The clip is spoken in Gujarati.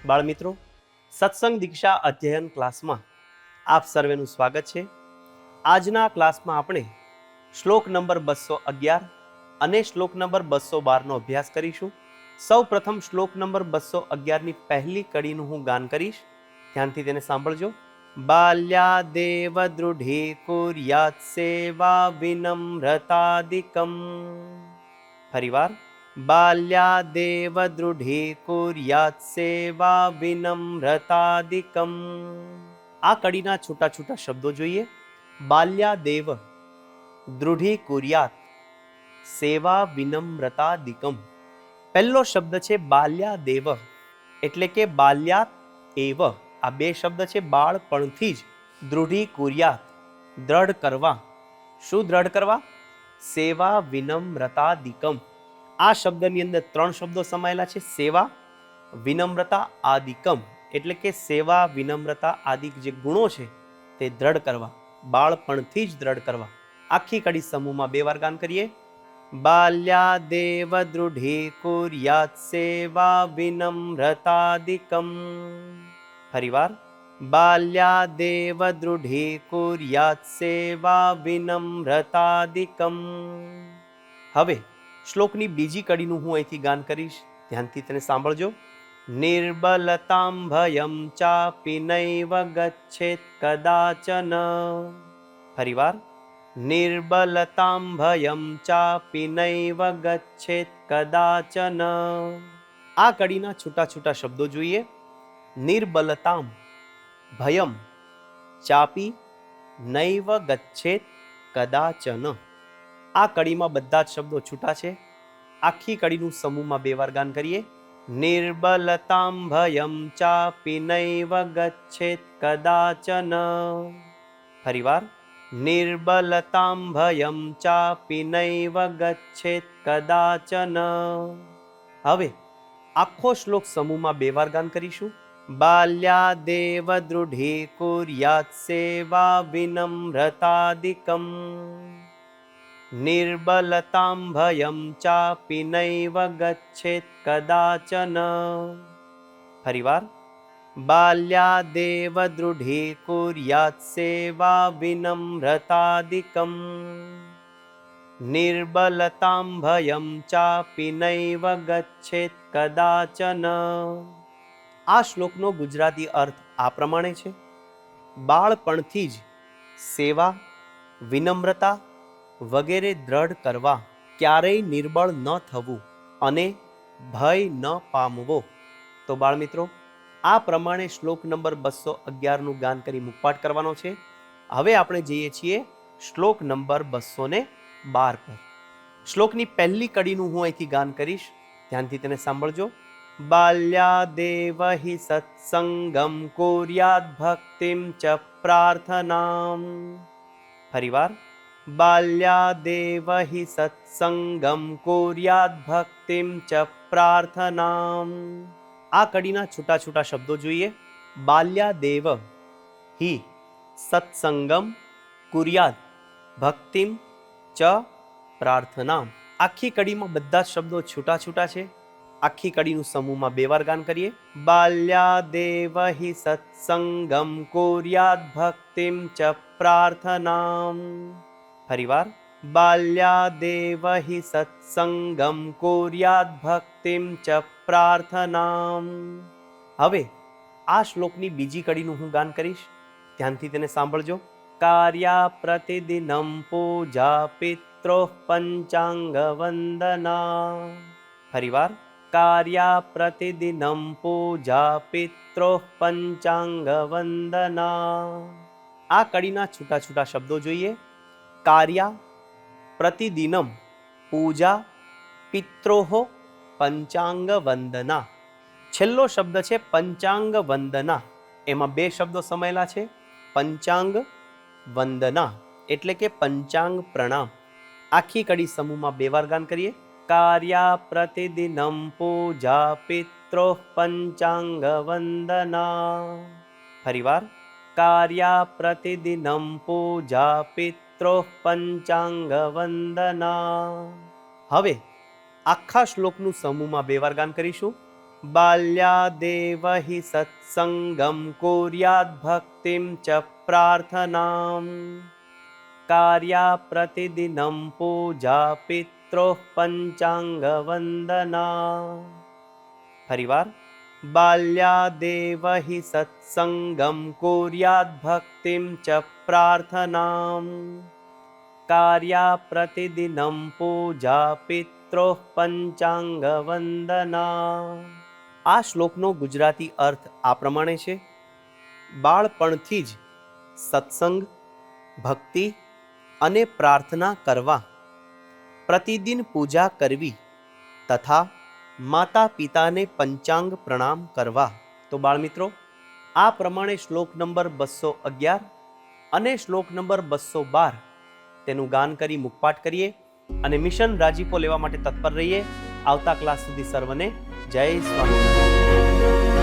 બાળમિત્રો, સત્સંગ દીક્ષા અધ્યયન ક્લાસમાં આપ સર્વેનું સ્વાગત છે. આજના ક્લાસમાં આપણે શ્લોક નંબર 211 અને શ્લોક નંબર 212નો અભ્યાસ કરીશું. સૌ પ્રથમ શ્લોક નંબર 211ની પહેલી કડીનું હું ગાન કરીશ, ધ્યાનથી તેને સાંભળજો. બાલ્યાદેવ દૃઢી કુર્યાત સેવા વિનમ્રતાદિકમ. ફરીવાર, બાલ્યાદેવ દૃઢી કુર્યાત સેવા વિનમ્રતાદિકમ. આ કડીના છૂટા છૂટા શબ્દો જોઈએ. બાલ્યાદેવ દૃઢી કુર્યાત સેવા વિનમ્રતાદિકમ. પહેલો શબ્દ છે બાલ્યાદેવ, એટલે કે બાલ્યાત એવ. આ બે શબ્દ છે બાળપણથી જ. દૃઢી કુર્યાત, દ્રઢ કરવા. શું દ્રઢ કરવા? સેવા વિનમ્રતાદિકમ. આ શબ્દની અંદર ત્રણ શબ્દો સમાયેલા છે: સેવા, વિનમ્રતા, આદિકમ. એટલે કે સેવા, વિનમ્રતા આદિક જે ગુણો છે તે દ્રઢ કરવા, બાળપણથી જ દ્રઢ કરવા. આખી કડી સમૂહમાં બે વાર ગાન કરીએ. બાલ્યાદેવ દૃઢી કુર્યાત સેવા વિનમ્રતાદિકમ. ફરીવાર, બાલ્યાદેવ દૃઢી કુર્યાત સેવા વિનમ્રતાદિકમ. હવે શ્લોકની બીજી કડીનું હું અહીંથી ગાન કરીશ, ધ્યાનથી તેને સાંભળજો. નિર્બલતામ ભયમ ચાપી નૈવ ગચ્છેત કદાચન. ફરીવાર, નિર્બલતામ ભયમ ચાપી નૈવ ગચ્છેત કદાચન. આ કડીના છૂટા છૂટા શબ્દો જોઈએ. નિર્બલતામ ભયમ ચાપી નૈવ ગચ્છેત કદાચન. આ કડીમાં બધા જ શબ્દો છૂટા છે. આખી કડીનું સમૂહમાં બે વાર ગાન કરીએ. નિર્બલતામ ભયમ ચાપી નૈવ ગચ્છેત કદાચન. ફરીવાર, નિર્બલતામ ભયમ ચાપી નૈવ ગચ્છેત કદાચન. હવે આખો શ્લોક સમૂહમાં બે વાર ગાન કરીશું. બાલ્યાદેવ દૃઢી કુર્યાત સેવા વિનમ્રતાદિકમ. નિર્બલતામ ભયમ ચાપી નૈવ ગચ્છેત કદાચન. ફરીવાર, બાલ્યાદેવ દૃઢી કુર્યાત સેવા વિનમ્રતાદિકમ. નિર્બલતામ ભયમ ચાપી નૈવ ગચ્છેત કદાચન. આ શ્લોકનો ગુજરાતી અર્થ આ પ્રમાણે છે: બાળપણથી જ સેવા, વિનમ્રતા વગેરે દ્રઢ કરવા, ક્યારેય નિર્બળ ન થવું અને ભય ન પામવો. તો બાળમિત્રો, આ પ્રમાણે શ્લોક નંબર 211નું ગાન કરી મુખપાઠ કરવાનો છે. હવે આપણે જઈએ છીએ શ્લોક નંબર 212 પર. શ્લોકની પહેલી કડીનું હું અહીંથી ગાન કરીશ, ધ્યાનથી તેને સાંભળજો. બાલ્યાદેવ હિ સત્સંગમ કુર્યાત ભક્તિમ ચ પ્રાર્થનામ. ફરીવાર, બાલ્યાદેવ હિ સત્સંગમ કુર્યાત ભક્તિમ ચ પ્રાર્થનામ. આ કડીના છૂટા છૂટા શબ્દો જોઈએ. બાલ્યાદેવ હિ સત્સંગમ કુર્યાત ભક્તિમ ચ પ્રાર્થનામ. આખી કડીમાં બધા જ શબ્દો છૂટા છૂટા છે. આખી કડીનું સમૂહમાં બે વાર ગાન કરીએ. બાલ્યાદેવ હિ સત્સંગમ કુર્યાત ભક્તિમ ચ પ્રાર્થનામ. ફરીવાર, બાલ્યાદેવ હિ સત્સંગમ કુર્યાત ભક્તિમ ચ પ્રાર્થનામ. હવે આ શ્લોકની બીજી કડીનું હું ગાન કરીશ, ધ્યાનથી તેને સાંભળજો. કાર્યા પ્રતિદિનમ પૂજા પિત્રોઃ પંચાંગ વંદના. ફરીવાર, કાર્યા પ્રતિદિનમ પૂજા પિત્રોઃ પંચાંગ વંદના. આ કડીના છૂટા છૂટા શબ્દો જોઈએ. કાર્યા પ્રતિદિનમ પૂજા પિત્રોઃ પંચાંગ વંદના. છેલ્લો શબ્દ છે પંચાંગ વંદના. એમાં બે શબ્દો સમાયેલા છે: પંચાંગ વંદના એટલે કે પંચાંગ પ્રણામ. આખી કડી સમૂહમાં બે વાર ગાન કરીએ. કાર્યા પ્રતિદિનમ પૂજા પિત્રોઃ પંચાંગ વંદના. ફરીવાર, કાર્યા પ્રતિદિનમ પૂજા પિત્રોઃ પંચાંગ વંદના. હવે આખા શ્લોકનું સમૂહમાં બે વાર ગાન કરીશું. બાલ્યાદેવ હિ સત્સંગમ કુર્યાદ ભક્તિમ ચ પ્રાર્થનામ કાર્યા પ્રતિદિનમ પૂજા પિત્રોઃ પંચાંગ વંદના. ફરીવાર, બાલ્યાદેવ હિ સત્સંગમ કુર્યાદ ભક્તિમ ચ પ્રાર્થનામ કાર્યા પ્રતિદિનમ પૂજા પિત્રોઃ પંચાંગ વંદના. આ શ્લોકનો ગુજરાતી અર્થ આ પ્રમાણે છે: બાળપણથી જ સત્સંગ, ભક્તિ અને પ્રાર્થના કરવા, પ્રતિદિન પૂજા કરવી તથા માતા પિતાને પંચાંગ પ્રણામ કરવા. તો બાળમિત્રો, આ પ્રમાણે શ્લોક નંબર 211 અને શ્લોક નંબર 212 તેનું ગાન કરી મુખપાઠ કરીએ અને મિશન રાજીપો લેવા માટે તત્પર રહીએ. આવતા ક્લાસ સુધી સર્વને જય સ્વામિનારાયણ.